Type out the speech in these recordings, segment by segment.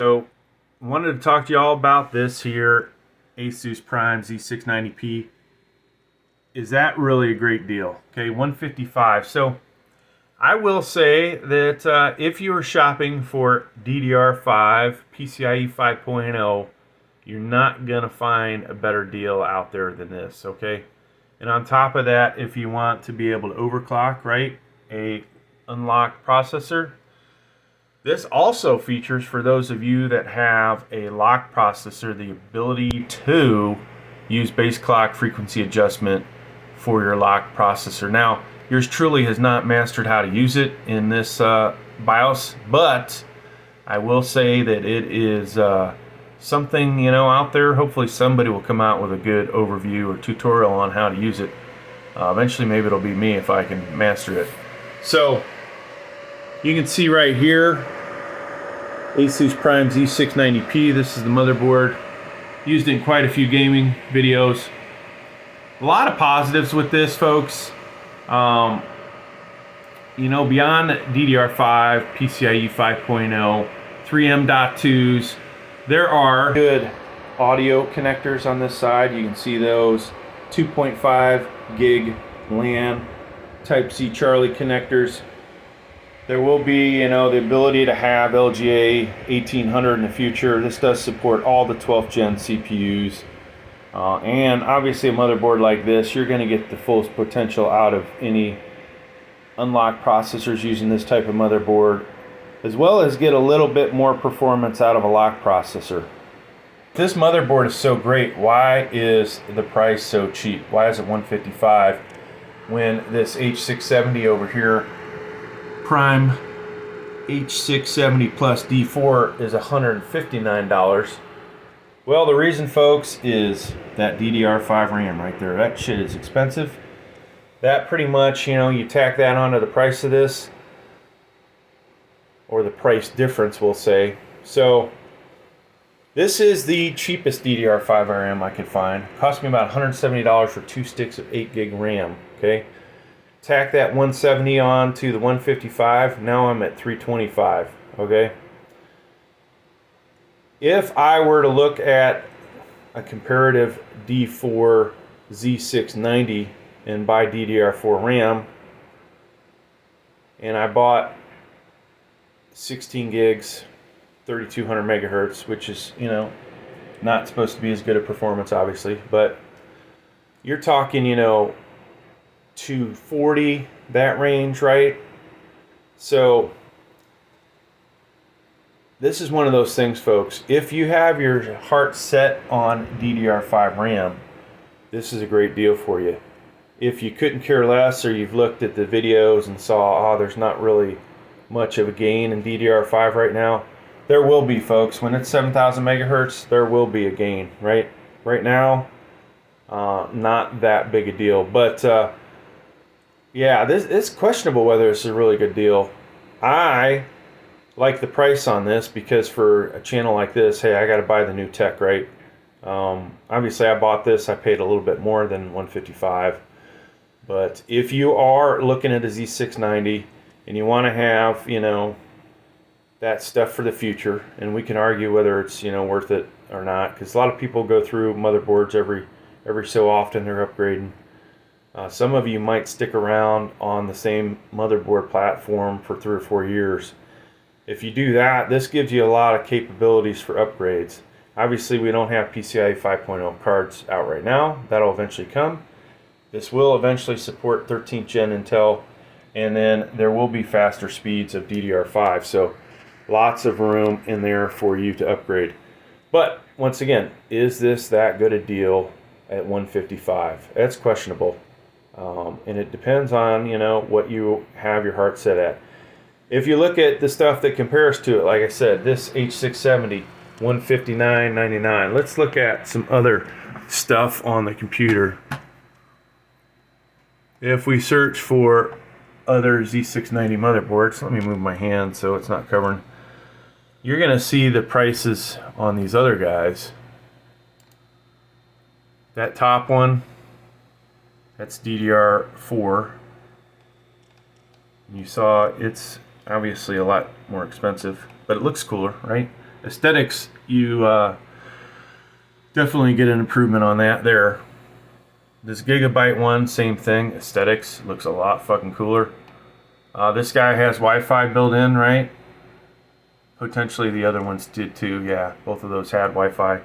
So, wanted to talk to you all about this here Asus Prime Z690-p. Is that really a great deal? Okay, 155. So, I will say that if you are shopping for DDR5 PCIe 5.0, you're not gonna find a better deal out there than this. Okay, and on top of that, if you want to be able to overclock, right, a unlocked processor. This also features, for those of you that have a lock processor, the ability to use base clock frequency adjustment for your lock processor. Now, yours truly has not mastered how to use it in this BIOS, but I will say that it is something, out there. Hopefully somebody will come out with a good overview or tutorial on how to use it. Eventually, maybe it'll be me if I can master it. So, you can see right here, Asus Prime Z690-p. This is the motherboard. Used in quite a few gaming videos. A lot of positives with this, folks. Beyond DDR5, PCIe 5.0, 3M.2s, there are good audio connectors on this side. You can see those 2.5 gig LAN Type-C Charlie connectors. There will be, the ability to have LGA 1800 in the future. This does support all the 12th gen CPUs. And obviously a motherboard like this, you're going to get the fullest potential out of any unlocked processors using this type of motherboard, as well as get a little bit more performance out of a locked processor. This motherboard is so great. Why is the price so cheap? Why is it $155 when this H670 over here, Prime H670 plus D4, is $159. Well, the reason, folks, is that DDR5 RAM right there. That shit is expensive. That pretty much, you tack that onto the price of this, or the price difference, we'll say. So this is the cheapest DDR5 RAM I could find. It cost me about $170 for 2 sticks of 8 gig RAM. Okay. Tack that 170 on to the 155. Now I'm at 325. Okay. If I were to look at a comparative D4 Z690 and buy DDR4 RAM, and I bought 16 gigs, 3200 megahertz, which is, not supposed to be as good a performance, obviously, but you're talking, 240, that range, right? So this is one of those things, folks. If you have your heart set on DDR5 RAM, this is a great deal for you. If you couldn't care less, or you've looked at the videos and saw, there's not really much of a gain in DDR5 right now, there will be, folks. When it's 7,000 megahertz, there will be a gain, right? Right now, not that big a deal. But yeah, it's questionable whether it's a really good deal. I like the price on this because for a channel like this, hey, I got to buy the new tech, right? Obviously, I bought this. I paid a little bit more than $155. But if you are looking at a Z690 and you want to have, that stuff for the future, and we can argue whether it's, worth it or not, because a lot of people go through motherboards every so often. They're upgrading. Some of you might stick around on the same motherboard platform for 3 or 4 years. If you do that, this gives you a lot of capabilities for upgrades. Obviously, we don't have PCIe 5.0 cards out right now. That'll eventually come. This will eventually support 13th gen Intel, and then there will be faster speeds of DDR5. So lots of room in there for you to upgrade. But once again, is this that good a deal at $155? That's questionable. And it depends on, what you have your heart set at. If you look at the stuff that compares to it, like I said, this H670, $159.99. Let's look at some other stuff on the computer. If we search for other Z690 motherboards, let me move my hand so it's not covering. You're going to see the prices on these other guys. That top one, that's DDR4. You saw it's obviously a lot more expensive, but it looks cooler, right? aesthetics, you definitely get an improvement on that there. This Gigabyte one, same thing. Aesthetics looks a lot fucking cooler. This guy has Wi-Fi built in, right? Potentially the other ones did too. Yeah, both of those had Wi-Fi.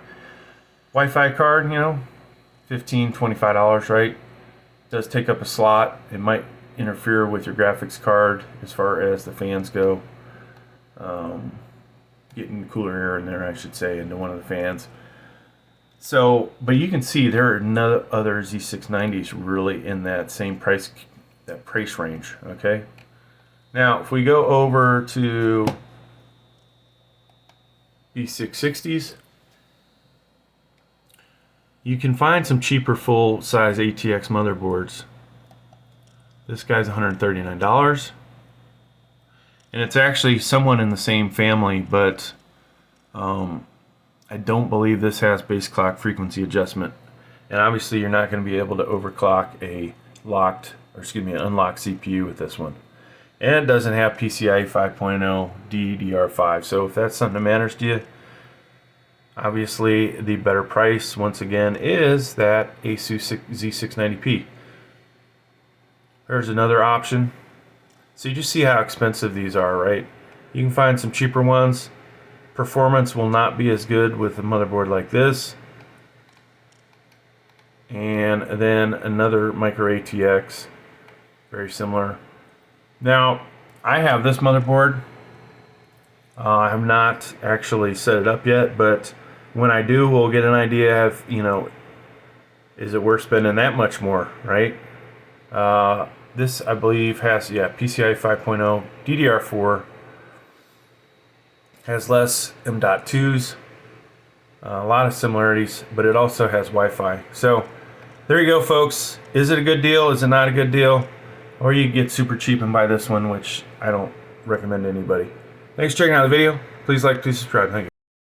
Wi-Fi card, you know, $15, $25, right? Does take up a slot. It might interfere with your graphics card as far as the fans go. Getting cooler air in there, I should say, into one of the fans. So, but you can see there are no other Z690s really in that same price range. Okay. Now, if we go over to B660s, you can find some cheaper full-size ATX motherboards. This guy's $139. And it's actually someone in the same family, but I don't believe this has base clock frequency adjustment. And obviously you're not going to be able to overclock an unlocked CPU with this one. And it doesn't have PCIe 5.0 DDR5. So if that's something that matters to you, obviously the better price, once again, is that Asus Z690p. There's another option. So you just see how expensive these are, right? You can find some cheaper ones. Performance will not be as good with a motherboard like this. And then another micro ATX, very similar. Now, I have this motherboard. I have not actually set it up yet, but when I do, we'll get an idea of, you know, is it worth spending that much more, right? This, I believe, has, PCIe 5.0, DDR4, has less M.2s, a lot of similarities, but it also has Wi-Fi. So, there you go, folks. Is it a good deal? Is it not a good deal? Or you get super cheap and buy this one, which I don't recommend to anybody. Thanks for checking out the video. Please like, please subscribe. Thank you.